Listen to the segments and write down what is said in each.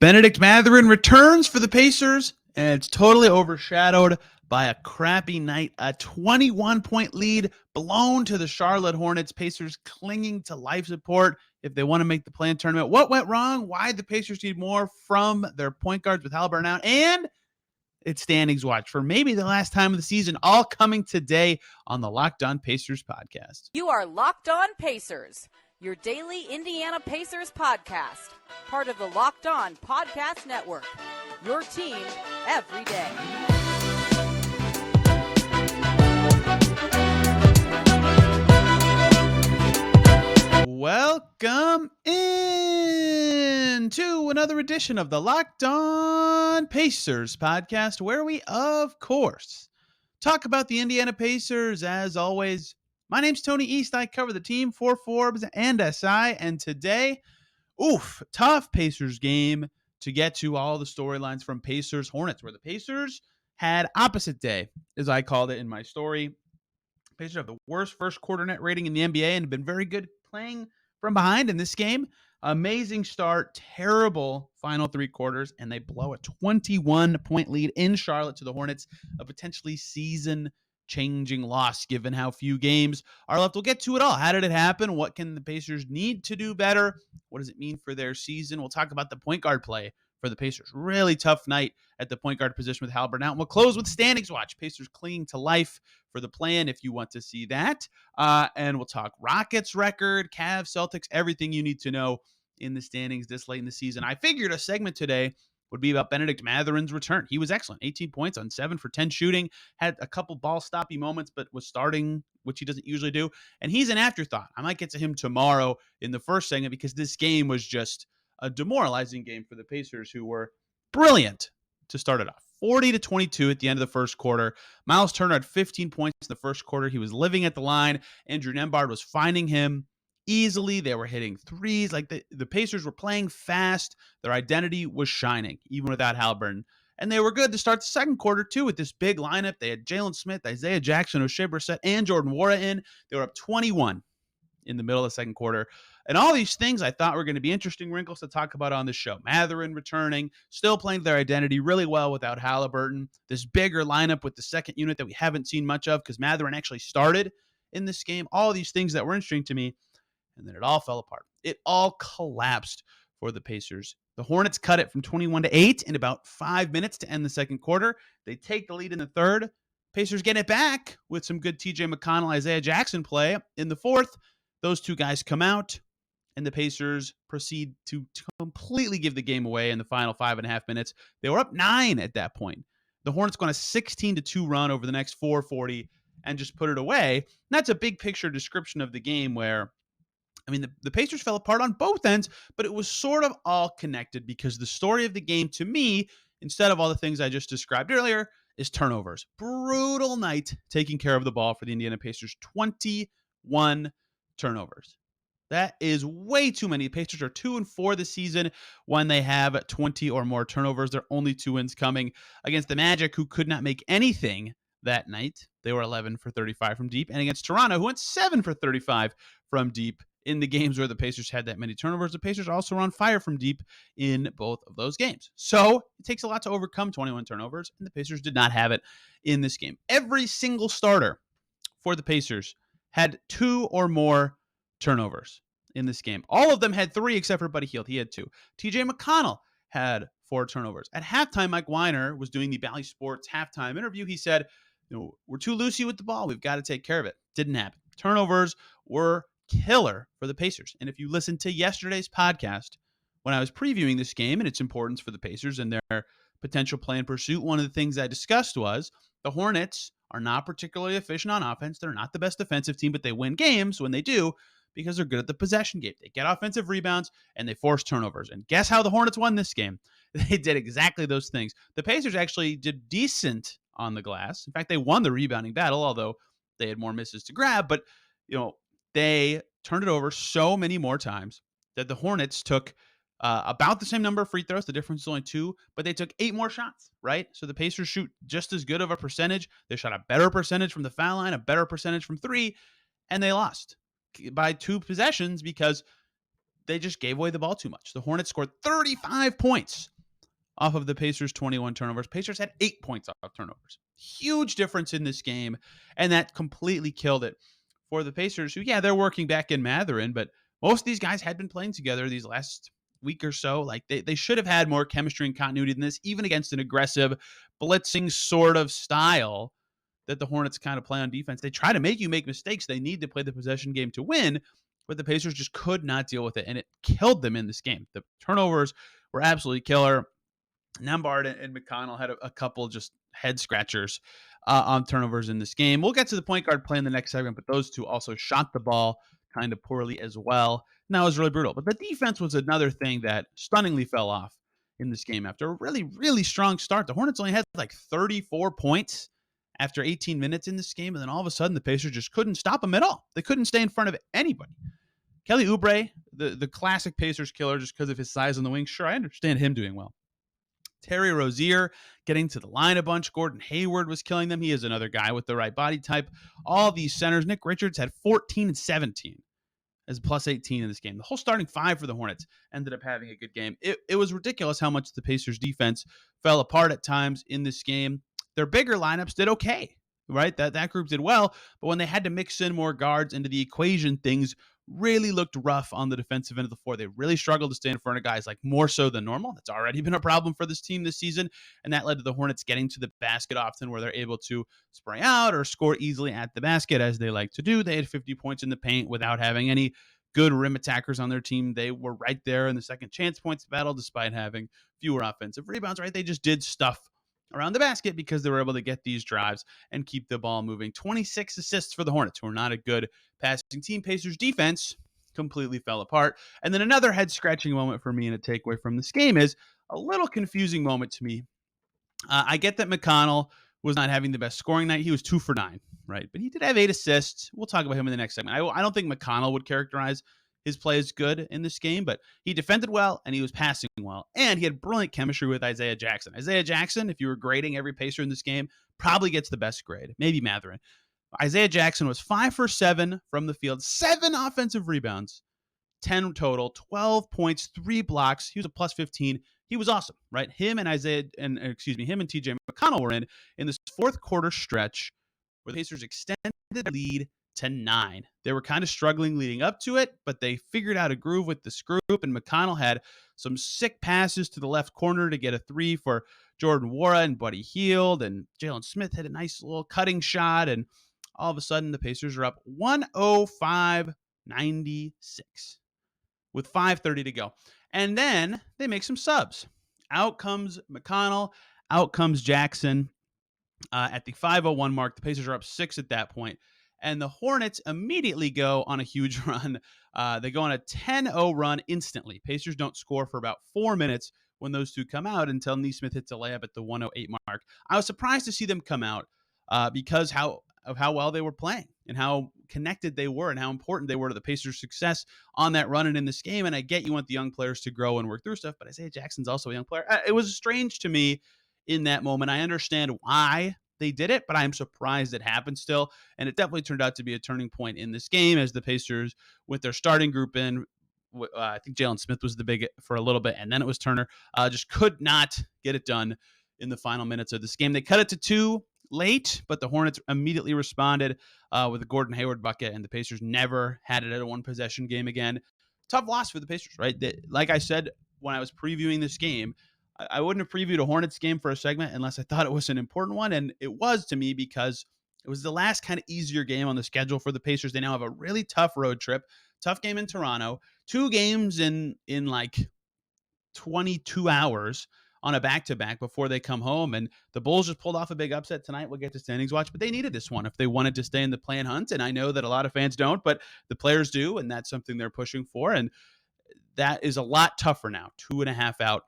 Bennedict Mathurin returns for the Pacers, and it's totally overshadowed by a crappy night. A 21-point lead blown to the Charlotte Hornets. Pacers clinging to life support if they want to make the play-in tournament. What went wrong? Why the Pacers need more from their point guards with Halliburton out? And it's standings watch for maybe the last time of the season, all coming today on the Locked On Pacers podcast. You are Locked On Pacers, your daily Indiana Pacers podcast, part of the Locked On Podcast Network, your team every day. Welcome in to another edition of the Locked On Pacers podcast, where we, of course, talk about the Indiana Pacers. As always, my name's Tony East. I cover the team for Forbes and SI, and today, tough Pacers game to get to all the storylines from Pacers Hornets, where the Pacers had opposite day, as I called it in my story. Pacers have the worst first quarter net rating in the NBA and have been very good playing from behind in this game. Amazing start, terrible final three quarters, and they blow a 21-point lead in Charlotte to the Hornets, a potentially season-changing loss given how few games are left. We'll get to it all. How did it happen? What can the Pacers need to do better? What does it mean for their season? We'll talk about the point guard play for the Pacers. Really tough night at the point guard position with Halliburton out. And we'll close with standings watch. Pacers clinging to life for the plan if you want to see that. And we'll talk Rockets record, Cavs, Celtics, everything you need to know in the standings this late in the season. I figured a segment today would be about Bennedict Mathurin's return. He was excellent. 18 points on 7 for 10 shooting. Had a couple ball stoppy moments, but was starting, which he doesn't usually do. And he's an afterthought. I might get to him tomorrow in the first segment because this game was just a demoralizing game for the Pacers, who were brilliant to start it off. 40-22 at the end of the first quarter. Miles Turner had 15 points in the first quarter. He was living at the line. Andrew Nembhard was finding him easily. They were hitting threes. Like the Pacers were playing fast. Their identity was shining, even without Halliburton. And they were good to start the second quarter, too, with this big lineup. They had Jalen Smith, Isaiah Jackson, O'Shea Brissett, and Jordan Nwora in. They were up 21 in the middle of the second quarter. And all these things I thought were going to be interesting wrinkles to talk about on the show. Mathurin returning, still playing their identity really well without Halliburton. This bigger lineup with the second unit that we haven't seen much of because Mathurin actually started in this game. All these things that were interesting to me. And then it all fell apart. It all collapsed for the Pacers. The Hornets cut it from 21-8 in about 5 minutes to end the second quarter. They take the lead in the third. Pacers get it back with some good TJ McConnell, Isaiah Jackson play in the fourth. Those two guys come out, and the Pacers proceed to completely give the game away in the final 5.5 minutes. They were up 9 at that point. The Hornets go on a 16-2 run over the next 4:40 and just put it away. And that's a big picture description of the game where, I mean, the Pacers fell apart on both ends, but it was sort of all connected because the story of the game to me, instead of all the things I just described earlier, is turnovers. Brutal night taking care of the ball for the Indiana Pacers. 21 turnovers. That is way too many. The Pacers are 2-4 this season when they have 20 or more turnovers. There are only 2 wins coming against the Magic, who could not make anything that night. They were 11 for 35 from deep. And against Toronto, who went 7 for 35 from deep in the games where the Pacers had that many turnovers. The Pacers also were on fire from deep in both of those games. So it takes a lot to overcome 21 turnovers, and the Pacers did not have it in this game. Every single starter for the Pacers had 2 or more turnovers in this game. All of them had 3 except for Buddy Hield. He had 2. TJ McConnell had 4 turnovers. At halftime, Mike Weiner was doing the Bally Sports halftime interview. He said, we're too loosey with the ball. We've got to take care of it. Didn't happen. Turnovers were killer for the Pacers. And if you listen to yesterday's podcast, when I was previewing this game and its importance for the Pacers and their potential play in pursuit, one of the things I discussed was the Hornets are not particularly efficient on offense. They're not the best defensive team, but they win games when they do because they're good at the possession game. They get offensive rebounds and they force turnovers. And guess how the Hornets won this game? They did exactly those things. The Pacers actually did decent on the glass. In fact, they won the rebounding battle, although they had more misses to grab. But, they turned it over so many more times that the Hornets took about the same number of free throws. The difference is only 2, but they took 8 more shots, right? So the Pacers shoot just as good of a percentage. They shot a better percentage from the foul line, a better percentage from 3, and they lost by 2 possessions because they just gave away the ball too much. The Hornets scored 35 points off of the Pacers' 21 turnovers. Pacers had 8 points off turnovers. Huge difference in this game, and that completely killed it for the Pacers, who, yeah, they're working back in Mathurin, but most of these guys had been playing together these last week or so. Like, they should have had more chemistry and continuity than this, even against an aggressive, blitzing sort of style that the Hornets kind of play on defense. They try to make you make mistakes. They need to play the possession game to win, but the Pacers just could not deal with it, and it killed them in this game. The turnovers were absolutely killer. Nembhard and McConnell had a couple just head scratchers on turnovers in this game. We'll get to the point guard play in the next segment, but those two also shot the ball kind of poorly as well. And that was really brutal. But the defense was another thing that stunningly fell off in this game after a really, really strong start. The Hornets only had like 34 points after 18 minutes in this game, and then all of a sudden the Pacers just couldn't stop them at all. They couldn't stay in front of anybody. Kelly Oubre, the classic Pacers killer just because of his size on the wing, sure, I understand him doing well. Terry Rozier getting to the line a bunch. Gordon Hayward was killing them. He is another guy with the right body type. All these centers. Nick Richards had 14 and 17 as plus 18 in this game. The whole starting five for the Hornets ended up having a good game. It was ridiculous how much the Pacers defense fell apart at times in this game. Their bigger lineups did okay, right? That group did well, but when they had to mix in more guards into the equation, things really looked rough on the defensive end of the floor. They really struggled to stay in front of guys, like more so than normal. That's already been a problem for this team this season, and that led to the Hornets getting to the basket often where they're able to spray out or score easily at the basket, as they like to do. They had 50 points in the paint without having any good rim attackers on their team. They were right there in the second chance points battle despite having fewer offensive rebounds, right? They just did stuff around the basket because they were able to get these drives and keep the ball moving. 26 assists for the Hornets, who are not a good passing team. Pacers defense completely fell apart. And then another head-scratching moment for me and a takeaway from this game is a little confusing moment to me. I get that McConnell was not having the best scoring night. He was 2 for 9, right? But he did have 8 assists. We'll talk about him in the next segment. I don't think McConnell would characterize his play as good in this game, but he defended well and he was passing well. And he had brilliant chemistry with Isaiah Jackson. Isaiah Jackson, if you were grading every Pacer in this game, probably gets the best grade, maybe Mathurin. Isaiah Jackson was 5 for 7 from the field, 7 offensive rebounds, 10 total, 12 points, 3 blocks. He was a plus 15. He was awesome, right? Him and him and TJ McConnell were in this fourth quarter stretch where the Pacers extended the lead to 9. They were kind of struggling leading up to it, but they figured out a groove with this group, and McConnell had some sick passes to the left corner to get a 3 for Jordan Nwora and Buddy Hield, and Jalen Smith had a nice little cutting shot, and all of a sudden the Pacers are up 105-96 with 5:30 to go. And then they make some subs. Out comes McConnell, out comes Jackson. At the 5:01 mark, the Pacers are up 6 at that point. And the Hornets immediately go on a huge run. They go on a 10-0 run instantly. Pacers don't score for about 4 minutes when those two come out until Nesmith hits a layup at the 108 mark. I was surprised to see them come out because of how well they were playing and how connected they were and how important they were to the Pacers' success on that run and in this game. And I get you want the young players to grow and work through stuff, but Isaiah Jackson's also a young player. It was strange to me in that moment. I understand why they did it, but I'm surprised it happened still. And it definitely turned out to be a turning point in this game as the Pacers, with their starting group in, I think Jalen Smith was the big for a little bit, and then it was Turner, just could not get it done in the final minutes of this game. They cut it to 2 late, but the Hornets immediately responded with a Gordon Hayward bucket, and the Pacers never had it at a one-possession game again. Tough loss for the Pacers, right? Like I said when I was previewing this game, I wouldn't have previewed a Hornets game for a segment unless I thought it was an important one, and it was to me because it was the last kind of easier game on the schedule for the Pacers. They now have a really tough road trip, tough game in Toronto, 2 games in like 22 hours on a back-to-back before they come home, and the Bulls just pulled off a big upset tonight. We'll get to standings watch, but they needed this one if they wanted to stay in the play-in hunt, and I know that a lot of fans don't, but the players do, and that's something they're pushing for, and that is a lot tougher now, 2.5 out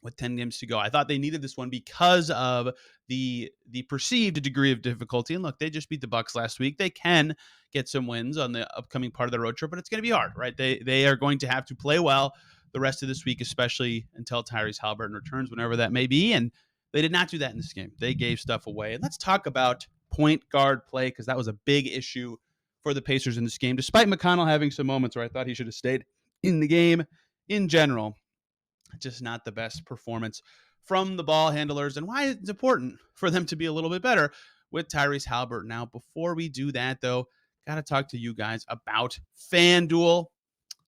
with 10 games to go. I thought they needed this one because of the perceived degree of difficulty. And look, they just beat the Bucks last week. They can get some wins on the upcoming part of the road trip, but it's going to be hard, right? They are going to have to play well the rest of this week, especially until Tyrese Haliburton returns, whenever that may be. And they did not do that in this game. They gave stuff away. And let's talk about point guard play, because that was a big issue for the Pacers in this game, despite McConnell having some moments where I thought he should have stayed in the game in general. Just not the best performance from the ball handlers, and why it's important for them to be a little bit better with Tyrese Haliburton. Now, before we do that, though, got to talk to you guys about FanDuel.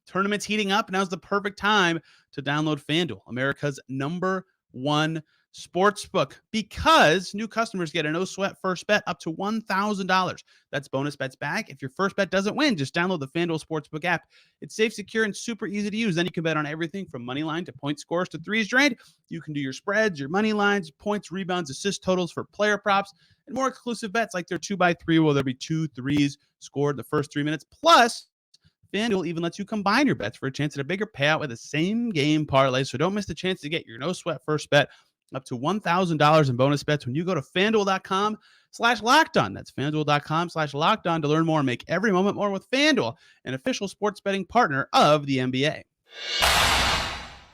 Tournaments heating up. Now's the perfect time to download FanDuel, America's #1 sports book, because new customers get a no sweat first bet up to $1,000. That's bonus bets back if your first bet doesn't win. Just download the FanDuel Sportsbook app. It's safe, secure, and super easy to use. Then you can bet on everything from money line to point scores to threes drained. You can do your spreads, your money lines, points, rebounds, assist totals for player props, and more exclusive bets like their 2x3 where there'll be 2 threes scored the first 3 minutes. Plus, FanDuel even lets you combine your bets for a chance at a bigger payout with a same game parlay. So don't miss the chance to get your no sweat first bet up to $1,000 in bonus bets when you go to FanDuel.com/LockedOn. That's FanDuel.com/LockedOn to learn more and make every moment more with FanDuel, an official sports betting partner of the NBA.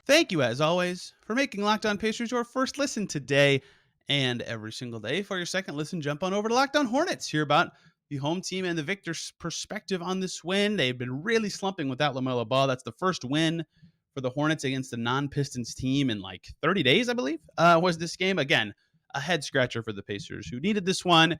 Thank you, as always, for making Locked On Pacers your first listen today and every single day. For your second listen, jump on over to Locked On Hornets. Hear about the home team and the victor's perspective on this win. They've been really slumping without LaMelo Ball. That's the first win for the Hornets against a non-Pistons team in like 30 days, I believe, was this game. Again, a head scratcher for the Pacers, who needed this one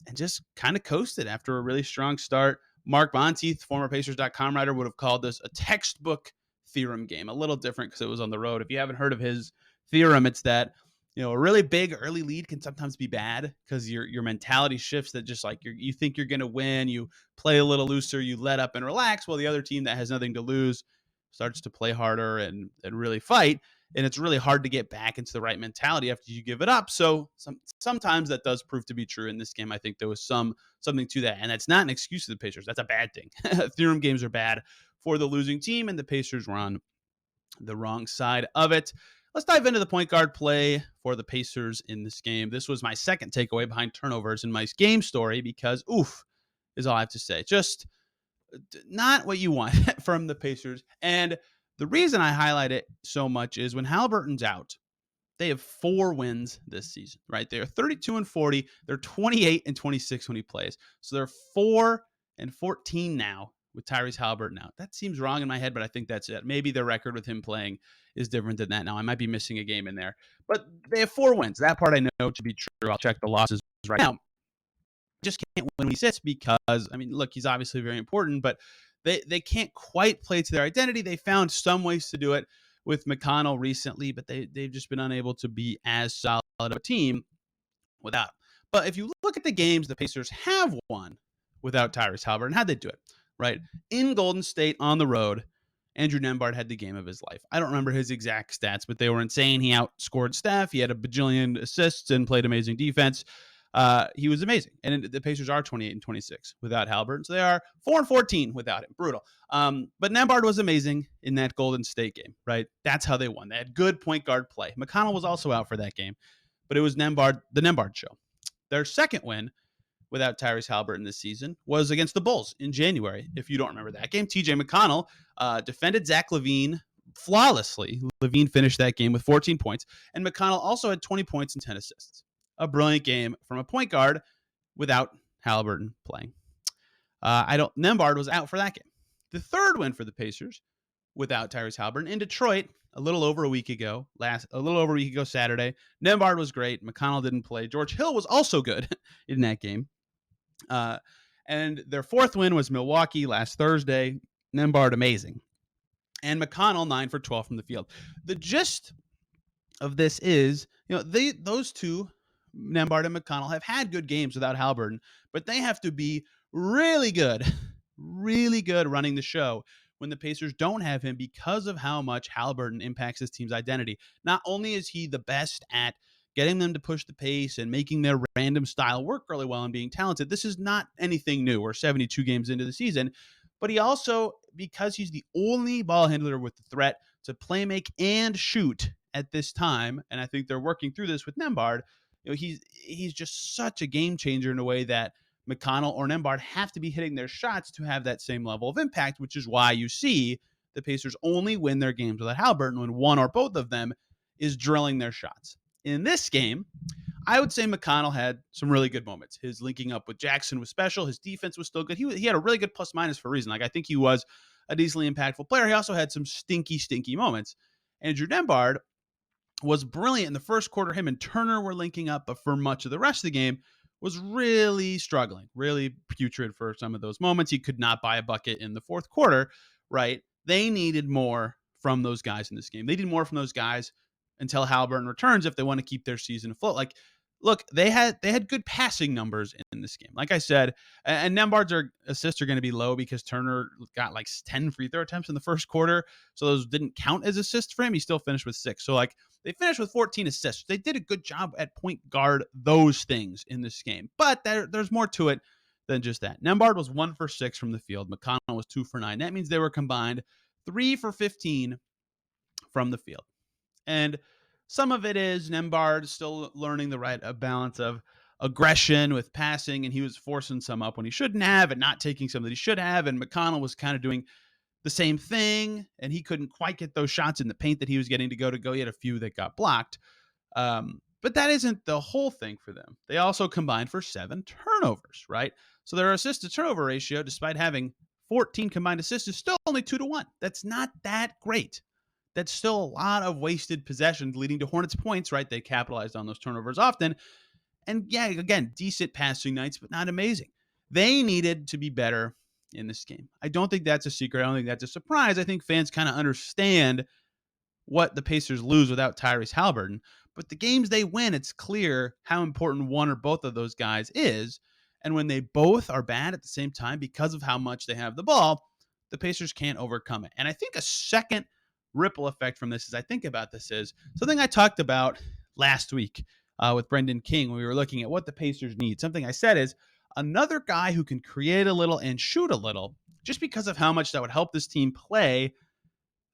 and just kind of coasted after a really strong start. Mark Monteith, former Pacers.com writer, would have called this a textbook theorem game. A little different because it was on the road. If you haven't heard of his theorem, it's that a really big early lead can sometimes be bad because your mentality shifts, that just like you think you're going to win, you play a little looser, you let up and relax, while the other team that has nothing to lose starts to play harder and really fight. And it's really hard to get back into the right mentality after you give it up. So sometimes that does prove to be true. In this game, I think there was something to that. And that's not an excuse to the Pacers. That's a bad thing. Theorem games are bad for the losing team, and the Pacers were on the wrong side of it. Let's dive into the point guard play for the Pacers in this game. This was my second takeaway behind turnovers in my game story, because oof is all I have to say. Just not what you want from the Pacers. And the reason I highlight it so much is when Haliburton's out, they have 4 wins this season, right? They're 32-40. They're 28-26 when he plays. So they're 4-14 now with Tyrese Haliburton out. That seems wrong in my head, but I think that's it. Maybe their record with him playing is different than that now. I might be missing a game in there. But they have 4 wins. That part I know to be true. I'll check the losses right now. Just can't win when he sits because, I mean, look, he's obviously very important, but they can't quite play to their identity. They found some ways to do it with McConnell recently, but they've just been unable to be as solid of a team without. But if you look at the games the Pacers have won without Tyrese Haliburton, how'd they do it? Right? In Golden State on the road, Andrew Nembhard had the game of his life. I don't remember his exact stats, but they were insane. He outscored Steph. He had a bajillion assists and played amazing defense. He was amazing. And the Pacers are 28-26 without Haliburton. So they are 4-14 without him. Brutal. But Nembhard was amazing in that Golden State game, right? That's how they won. They had good point guard play. McConnell was also out for that game, but it was the Nembhard show. Their second win without Tyrese Haliburton this season was against the Bulls in January. If you don't remember that game, TJ McConnell defended Zach LaVine flawlessly. LaVine finished that game with 14 points, and McConnell also had 20 points and 10 assists. A brilliant game from a point guard without Haliburton playing. Nembhard was out for that game. The third win for the Pacers without Tyrese Haliburton in Detroit a little over a week ago Saturday. Nembhard was great. McConnell didn't play. George Hill was also good in that game. And their fourth win was Milwaukee last Thursday. Nembhard amazing. And McConnell 9 for 12 from the field. The gist of this is, those two, Nembhard and McConnell, have had good games without Haliburton, but they have to be really good running the show when the Pacers don't have him, because of how much Haliburton impacts this team's identity. Not only is he the best at getting them to push the pace and making their random style work really well and being talented. This is not anything new. We're 72 games into the season. But he also, because he's the only ball handler with the threat to play make and shoot at this time, and I think they're working through this with Nembhard, he's just such a game changer in a way that McConnell or Nembhard have to be hitting their shots to have that same level of impact, which is why you see the Pacers only win their games without Haliburton when one or both of them is drilling their shots. In this game, I would say McConnell had some really good moments. His linking up with Jackson was special. His defense was still good. He had a really good plus-minus for a reason. Like, I think he was a decently impactful player. He also had some stinky moments. Andrew Nembhard was brilliant in the first quarter. Him and Turner were linking up, but for much of the rest of the game was really struggling, really putrid for some of those moments. He could not buy a bucket in the fourth quarter, right? They needed more from those guys in this game. They need more from those guys until Haliburton returns if they want to keep their season afloat. Like, look, they had good passing numbers in this game. Like I said, and Nembhard's assists are going to be low because Turner got like 10 free throw attempts in the first quarter, so those didn't count as assists for him. He still finished with 6. So like they finished with 14 assists. They did a good job at point guard those things in this game, but there's more to it than just that. Nembhard was 1 for 6 from the field. McConnell was 2 for 9. That means they were combined 3 for 15 from the field. And some of it is Nembhard still learning the right balance of aggression with passing, and he was forcing some up when he shouldn't have and not taking some that he should have. And McConnell was kind of doing the same thing, and he couldn't quite get those shots in the paint that he was getting to go. He had a few that got blocked. But that isn't the whole thing for them. They also combined for 7 turnovers, right? So their assist to turnover ratio, despite having 14 combined assists, is still only 2-1. That's not that great. That's still a lot of wasted possessions leading to Hornets points, right? They capitalized on those turnovers often. And yeah, again, decent passing nights, but not amazing. They needed to be better in this game. I don't think that's a secret. I don't think that's a surprise. I think fans kind of understand what the Pacers lose without Tyrese Haliburton. But the games they win, it's clear how important one or both of those guys is. And when they both are bad at the same time because of how much they have the ball, the Pacers can't overcome it. And I think a second ripple effect from this, as I think about this, is something I talked about last week with Brendan King when we were looking at what the Pacers need. Something I said is another guy who can create a little and shoot a little, just because of how much that would help this team play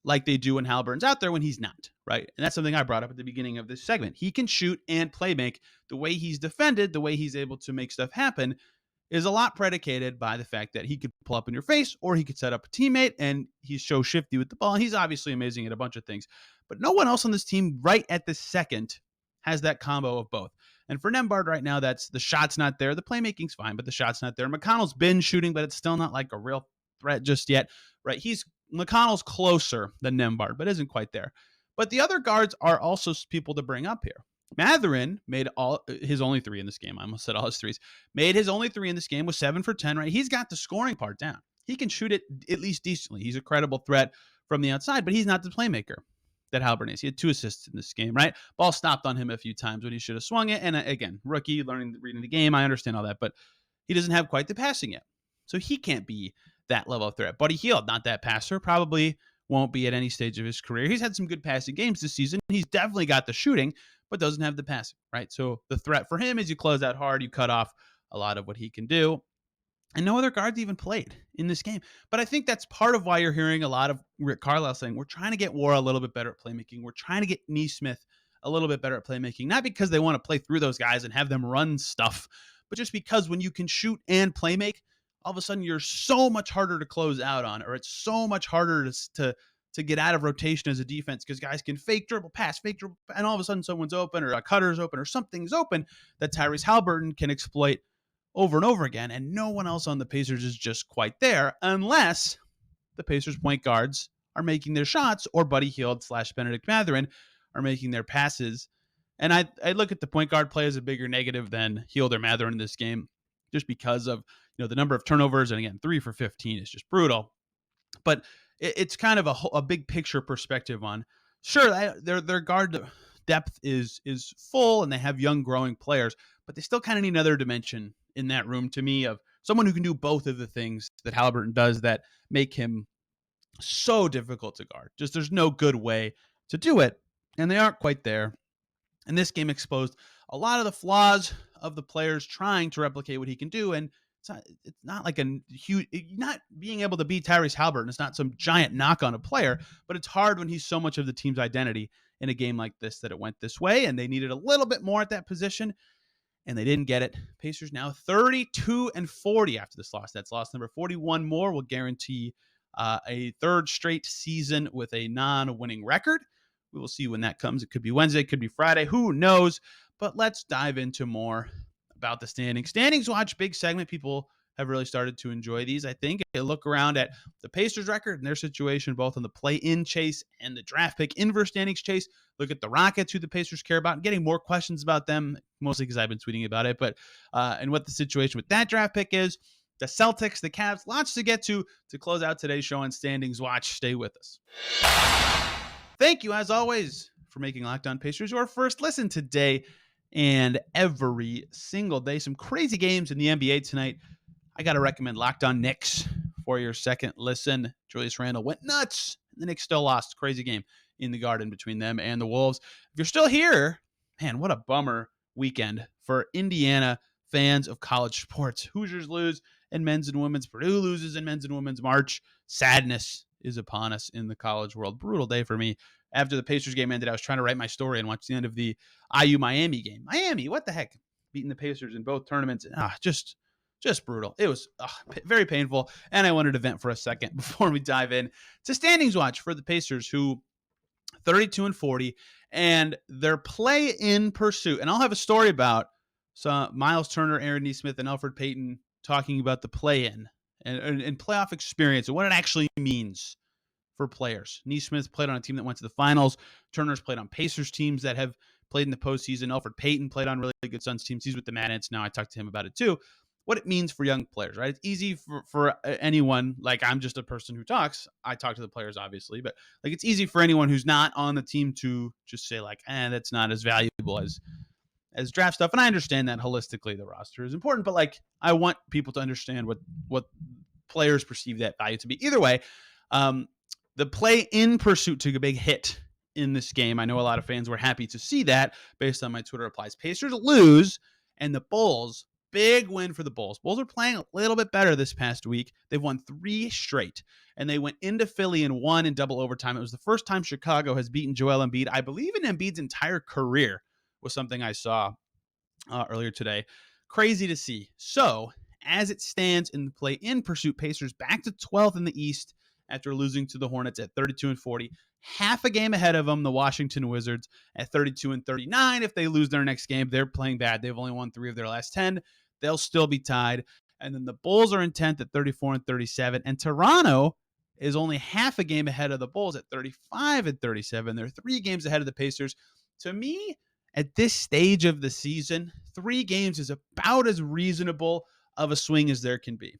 like they do when Haliburton's out there when he's not, right? And that's something I brought up at the beginning of this segment. He can shoot and play make. The way he's defended, the way he's able to make stuff happen is a lot predicated by the fact that he could pull up in your face or he could set up a teammate, and he's so shifty with the ball. He's obviously amazing at a bunch of things, but no one else on this team right at this second has that combo of both. And for Nembhard right now, that's the shot's not there. The playmaking's fine, but the shot's not there. McConnell's been shooting, but it's still not like a real threat just yet, right? McConnell's closer than Nembhard, but isn't quite there. But the other guards are also people to bring up here. Mathurin made all his only 3 in this game. I almost said all his threes. Made his only 3 in this game, was 7 for 10, right? He's got the scoring part down. He can shoot it at least decently. He's a credible threat from the outside, but he's not the playmaker that Haliburton is. He had 2 assists in this game, right? Ball stopped on him a few times when he should have swung it. And again, rookie, reading the game, I understand all that, but he doesn't have quite the passing yet. So he can't be that level of threat. Buddy Hield, not that passer, probably won't be at any stage of his career. He's had some good passing games this season. He's definitely got the shooting, but doesn't have the passing, right? So the threat for him is you close out hard, you cut off a lot of what he can do. And no other guards even played in this game. But I think that's part of why you're hearing a lot of Rick Carlisle saying, we're trying to get Wara a little bit better at playmaking. We're trying to get Nesmith a little bit better at playmaking, not because they want to play through those guys and have them run stuff, but just because when you can shoot and play make, all of a sudden you're so much harder to close out on, or it's so much harder to get out of rotation as a defense because guys can fake dribble, pass, and all of a sudden someone's open or a cutter's open or something's open that Tyrese Haliburton can exploit over and over again, and no one else on the Pacers is just quite there unless the Pacers point guards are making their shots or Buddy Hield / Bennedict Mathurin are making their passes. And I look at the point guard play as a bigger negative than Hield or Mathurin in this game just because of the number of turnovers, and again, 3 for 15 is just brutal. But it's kind of a big picture perspective on, sure, their guard depth is full and they have young growing players, but they still kind of need another dimension in that room to me of someone who can do both of the things that Haliburton does that make him so difficult to guard. Just there's no good way to do it, and they aren't quite there. And this game exposed a lot of the flaws of the players trying to replicate what he can do, and it's not like a huge, not being able to beat Tyrese Haliburton. It's not some giant knock on a player, but it's hard when he's so much of the team's identity in a game like this that it went this way, and they needed a little bit more at that position, and they didn't get it. Pacers now 32-40 after this loss. That's loss number 41 more. Will guarantee a third straight season with a non-winning record. We will see when that comes. It could be Wednesday, it could be Friday. Who knows? But let's dive into more about the standings. Standings watch, big segment. People have really started to enjoy these. I think you look around at the Pacers record and their situation, both on the play-in chase and the draft pick inverse standings chase. Look at the Rockets, who the Pacers care about, and getting more questions about them, mostly because I've been tweeting about it, but and what the situation with that draft pick is. The Celtics, the Cavs, lots to get to close out today's show on Standings Watch. Stay with us. Thank you, as always, for making Locked On Pacers your first listen today and every single day. Some crazy games in the NBA tonight. I got to recommend Locked On Knicks for your second listen. Julius Randle went nuts. The Knicks still lost. Crazy game in the Garden between them and the Wolves. If you're still here, man, what a bummer weekend for Indiana fans of college sports. Hoosiers lose in men's and women's. Purdue loses in men's and women's March. Sadness is upon us in the college world. Brutal day for me. After the Pacers game ended, I was trying to write my story and watch the end of the IU-Miami game. Miami, what the heck? Beating the Pacers in both tournaments. Just brutal. It was very painful, and I wanted to vent for a second before we dive in to Standings Watch for the Pacers, who 32-40, and their play-in pursuit. And I'll have a story about Miles Turner, Aaron Nesmith, and Elfrid Payton talking about the play-in and playoff experience and what it actually means for players. Nesmith played on a team that went to the finals. Turner's played on Pacers teams that have played in the postseason. Elfrid Payton played on really good Suns teams. He's with the Mad Ants now. I talked to him about it too. What it means for young players, right? It's easy for anyone, like I'm just a person who talks. I talk to the players, obviously, but like it's easy for anyone who's not on the team to just say like, that's not as valuable as draft stuff. And I understand that holistically the roster is important, but like I want people to understand what players perceive that value to be. Either way, the play-in pursuit took a big hit in this game. I know a lot of fans were happy to see that based on my Twitter replies. Pacers lose, and the Bulls, big win for the Bulls. Bulls are playing a little bit better this past week. They've won 3 straight, and they went into Philly and won in double overtime. It was the first time Chicago has beaten Joel Embiid, I believe, in Embiid's entire career, was something I saw earlier today. Crazy to see. So, as it stands in the play-in pursuit, Pacers back to 12th in the East after losing to the Hornets at 32-40. Half a game ahead of them, the Washington Wizards at 32-39. If they lose their next game, they're playing bad. They've only won 3 of their last 10. They'll still be tied. And then the Bulls are in 10th at 34-37. And Toronto is only half a game ahead of the Bulls at 35-37. They're 3 games ahead of the Pacers. To me, at this stage of the season, 3 games is about as reasonable of a swing as there can be.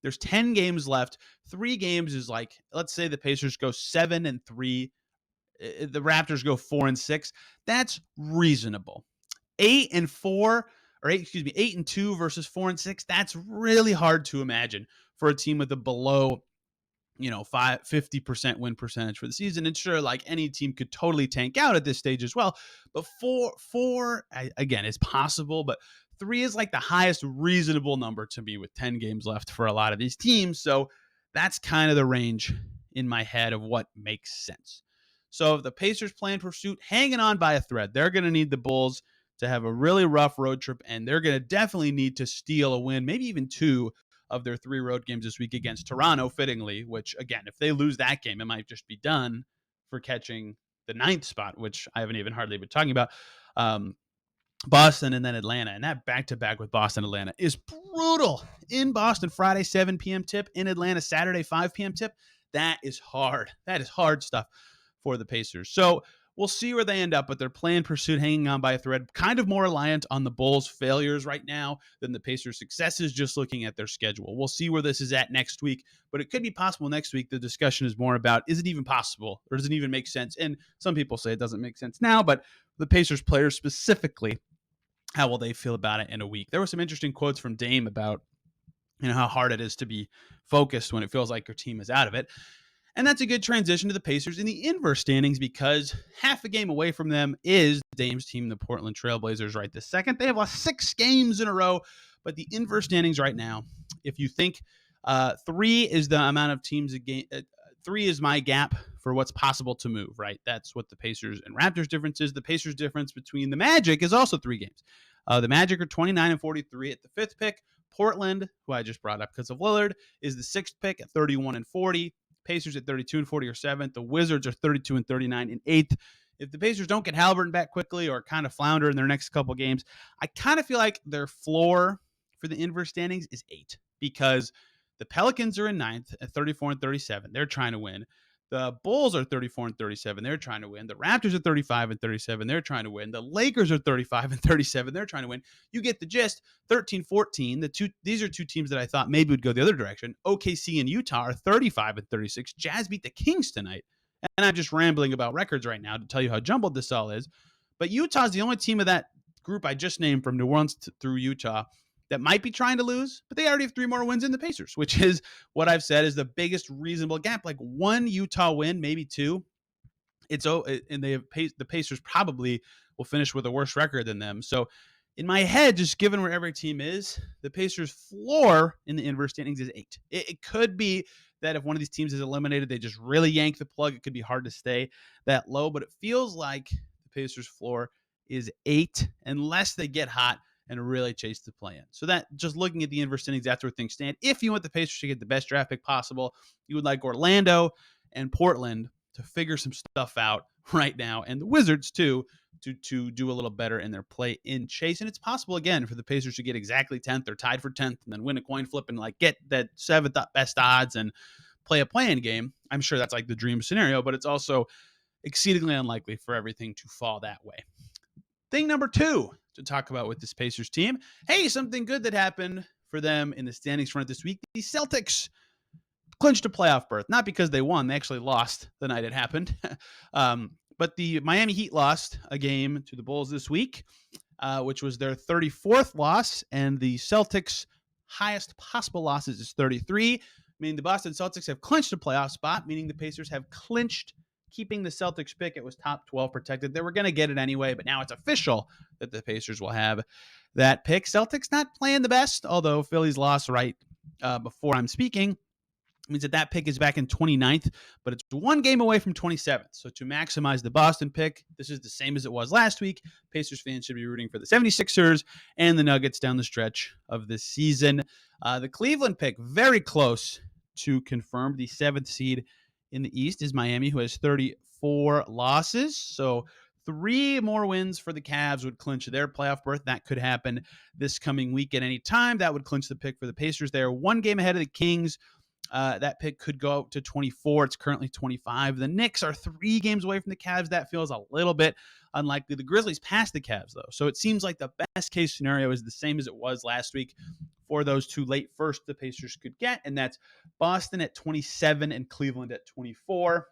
There's 10 games left. 3 games is like, let's say the Pacers go 7-3. The Raptors go 4-6. That's reasonable. 8-4, 8-2 versus 4-6. That's really hard to imagine for a team with a below 50% win percentage for the season. And sure, like any team could totally tank out at this stage as well. But four again, is possible, but 3 is like the highest reasonable number to me with 10 games left for a lot of these teams. So that's kind of the range in my head of what makes sense. So if the Pacers play in pursuit, hanging on by a thread, they're going to need the Bulls to have a really rough road trip, and they're going to definitely need to steal a win, maybe even 2 of their 3 road games this week against Toronto, fittingly, which, again, if they lose that game, it might just be done for catching the 9th spot, which I haven't even hardly been talking about. Boston and then Atlanta, and that back-to-back with Boston Atlanta is brutal. In Boston, Friday, 7 p.m. tip. In Atlanta, Saturday, 5 p.m. tip. That is hard. That is hard stuff for the Pacers. So we'll see where they end up, but they're playing pursuit, hanging on by a thread, kind of more reliant on the Bulls' failures right now than the Pacers' successes, just looking at their schedule. We'll see where this is at next week, but it could be possible next week. The discussion is more about, is it even possible, or does it even make sense? And some people say it doesn't make sense now, but the Pacers players specifically, how will they feel about it in a week? There were some interesting quotes from Dame about how hard it is to be focused when it feels like your team is out of it. And that's a good transition to the Pacers in the inverse standings, because half a game away from them is Dame's team, the Portland Trailblazers, right this second. They have lost 6 games in a row, but the inverse standings right now, if you think 3 is the amount of teams a game, 3 is my gap for what's possible to move, right? That's what the Pacers and Raptors difference is. The Pacers difference between the Magic is also 3 games. The Magic are 29-43 at the 5th pick. Portland, who I just brought up because of Lillard, is the 6th pick at 31-40. Pacers at 32-40 or 7th. The Wizards are 32-39 in 8th. If the Pacers don't get Halliburton back quickly or kind of flounder in their next couple games, I kind of feel like their floor for the inverse standings is 8, because the Pelicans are in ninth at 34-37. They're trying to win. The Bulls are 34-37. They're trying to win. The Raptors are 35-37. They're trying to win. The Lakers are 35-37. They're trying to win. You get the gist. 13-14. These are two teams that I thought maybe would go the other direction. OKC and Utah are 35-36. Jazz beat the Kings tonight. And I'm just rambling about records right now to tell you how jumbled this all is. But Utah's the only team of that group I just named from New Orleans through Utah that might be trying to lose, but they already have 3 more wins than the Pacers, which is what I've said is the biggest reasonable gap. Like 1 Utah win, maybe 2. And the Pacers probably will finish with a worse record than them. So in my head, just given where every team is, the Pacers' floor in the inverse standings is 8. It could be that if one of these teams is eliminated, they just really yank the plug. It could be hard to stay that low, but it feels like the Pacers' floor is 8 unless they get hot and really chase the play-in. So that, just looking at the inverse standings, that's where things stand. If you want the Pacers to get the best draft pick possible, you would like Orlando and Portland to figure some stuff out right now, and the Wizards too, to do a little better in their play-in chase. And it's possible, again, for the Pacers to get exactly 10th or tied for 10th and then win a coin flip and like get that 7th best odds and play a play-in game. I'm sure that's like the dream scenario, but it's also exceedingly unlikely for everything to fall that way. Thing number 2 to talk about with this Pacers team. Hey, something good that happened for them in the standings front this week. The Celtics clinched a playoff berth, not because they won. They actually lost the night it happened. But the Miami Heat lost a game to the Bulls this week, which was their 34th loss, and the Celtics' highest possible losses is 33, meaning the Boston Celtics have clinched a playoff spot, meaning the Pacers have clinched keeping the Celtics pick. It was top 12 protected. They were going to get it anyway, but now it's official that the Pacers will have that pick. Celtics not playing the best, although Philly's loss right before I'm speaking means that pick is back in 29th, but it's 1 game away from 27th. So to maximize the Boston pick, this is the same as it was last week. Pacers fans should be rooting for the 76ers and the Nuggets down the stretch of this season. The Cleveland pick, very close to confirm. The 7th seed in the East is Miami, who has 34 losses. So 3 more wins for the Cavs would clinch their playoff berth. That could happen this coming week at any time. That would clinch the pick for the Pacers. They are 1 game ahead of the Kings. That pick could go up to 24. It's currently 25. The Knicks are 3 games away from the Cavs. That feels a little bit unlikely. The Grizzlies passed the Cavs, though. So it seems like the best case scenario is the same as it was last week for those 2 late first the Pacers could get, and that's Boston at 27 and Cleveland at 24.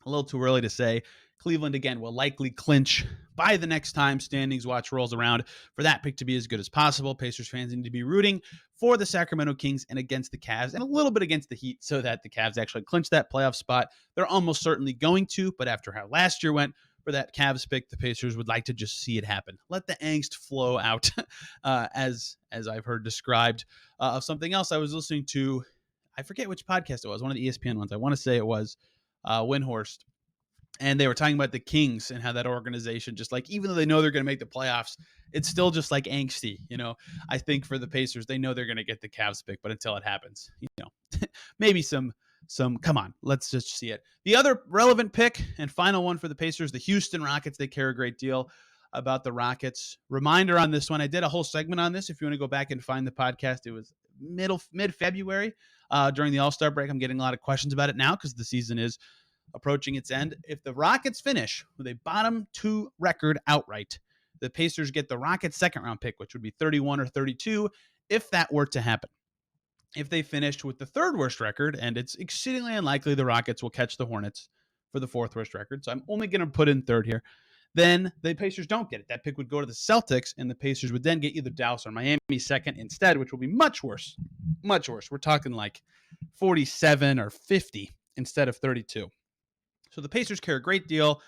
A little too early to say. Cleveland, again, will likely clinch by the next time standings watch rolls around for that pick to be as good as possible. Pacers fans need to be rooting for the Sacramento Kings and against the Cavs and a little bit against the Heat so that the Cavs actually clinch that playoff spot. They're almost certainly going to, but after how last year went for that Cavs pick, the Pacers would like to just see it happen. Let the angst flow out, as I've heard described. Of something else I was listening to, I forget which podcast it was, one of the ESPN ones. I want to say it was Windhorst. And they were talking about the Kings and how that organization, just like, even though they know they're going to make the playoffs, it's still just like angsty. I think for the Pacers, they know they're going to get the Cavs pick, but until it happens, maybe some, come on, let's just see it. The other relevant pick and final one for the Pacers, the Houston Rockets. They care a great deal about the Rockets. Reminder on this one, I did a whole segment on this. If you want to go back and find the podcast, it was mid-February during the All-Star break. I'm getting a lot of questions about it now because the season is approaching its end. If the Rockets finish with a bottom 2 record outright, the Pacers get the Rockets' 2nd round pick, which would be 31 or 32, if that were to happen. If they finished with the 3rd worst record, and it's exceedingly unlikely the Rockets will catch the Hornets for the 4th worst record, so I'm only going to put in 3rd here, then the Pacers don't get it. That pick would go to the Celtics, and the Pacers would then get either Dallas or Miami 2nd instead, which will be much worse. Much worse. We're talking like 47 or 50 instead of 32. So the Pacers care a great deal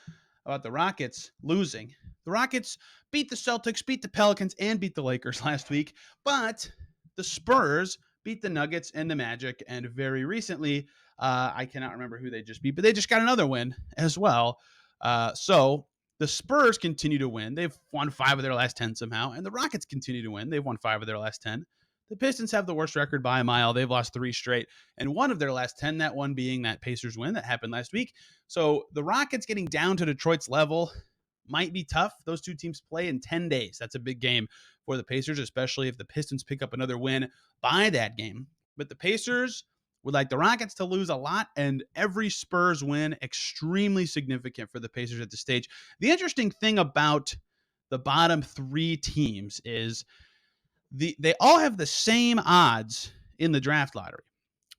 about the Rockets losing. The Rockets beat the Celtics, beat the Pelicans, and beat the Lakers last week, but the Spurs beat the Nuggets and the Magic, and very recently, I cannot remember who they just beat, but they just got another win as well. So the Spurs continue to win. They've won 5 of their last 10 somehow, and the Rockets continue to win. They've won 5 of their last 10. The Pistons have the worst record by a mile. They've lost 3 straight, and 1 of their last 10, that one being that Pacers win that happened last week. So the Rockets getting down to Detroit's level might be tough. Those two teams play in 10 days. That's a big game for the Pacers, especially if the Pistons pick up another win by that game. But the Pacers would like the Rockets to lose a lot, and every Spurs win extremely significant for the Pacers at this stage. The interesting thing about the bottom three teams is they all have the same odds in the draft lottery,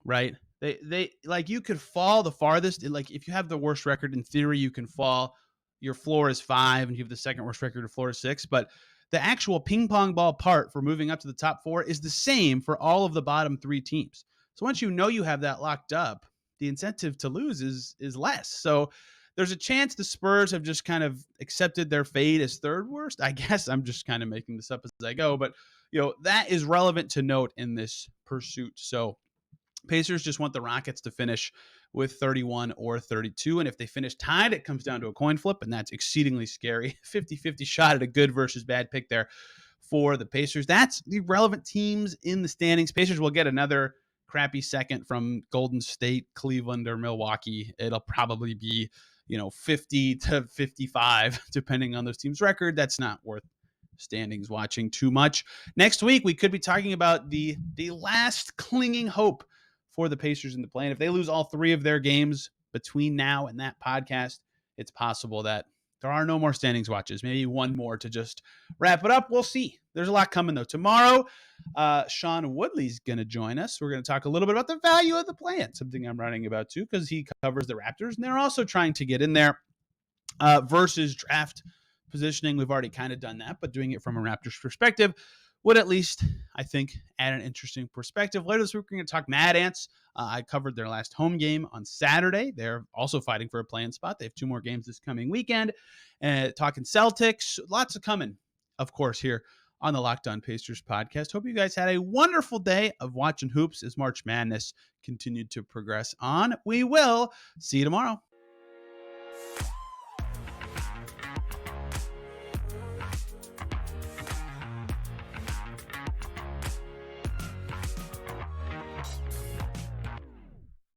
right? They like, you could fall the farthest. Like, if you have the worst record, in theory, you can fall. Your floor is 5, and you have the second worst record, your floor is 6. But the actual ping pong ball part for moving up to the top 4 is the same for all of the bottom 3 teams. So once you know you have that locked up, the incentive to lose is less. So there's a chance the Spurs have just kind of accepted their fate as third worst. I guess I'm just kind of making this up as I go, but that is relevant to note in this pursuit. So Pacers just want the Rockets to finish with 31 or 32. And if they finish tied, it comes down to a coin flip, and that's exceedingly scary. 50-50 shot at a good versus bad pick there for the Pacers. That's the relevant teams in the standings. Pacers will get another crappy second from Golden State, Cleveland, or Milwaukee. It'll probably be 50 to 55, depending on those teams' record. That's not worth standings watching too much. Next week, we could be talking about the last clinging hope for the Pacers in the play. And if they lose all 3 of their games between now and that podcast, it's possible that there are no more standings watches. Maybe one more to just wrap it up. We'll see. There's a lot coming, though. Tomorrow, Sean Woodley's going to join us. We're going to talk a little bit about the value of the plan, something I'm writing about, too, because he covers the Raptors, and they're also trying to get in there versus draft positioning. We've already kind of done that, but doing it from a Raptors perspective would at least, I think, add an interesting perspective. Later this week, we're going to talk Mad Ants. I covered their last home game on Saturday. They're also fighting for a play-in spot. They have 2 more games this coming weekend. Talking Celtics. Lots of coming, of course, here on the Locked On Pacers podcast. Hope you guys had a wonderful day of watching hoops as March Madness continued to progress on. We will see you tomorrow.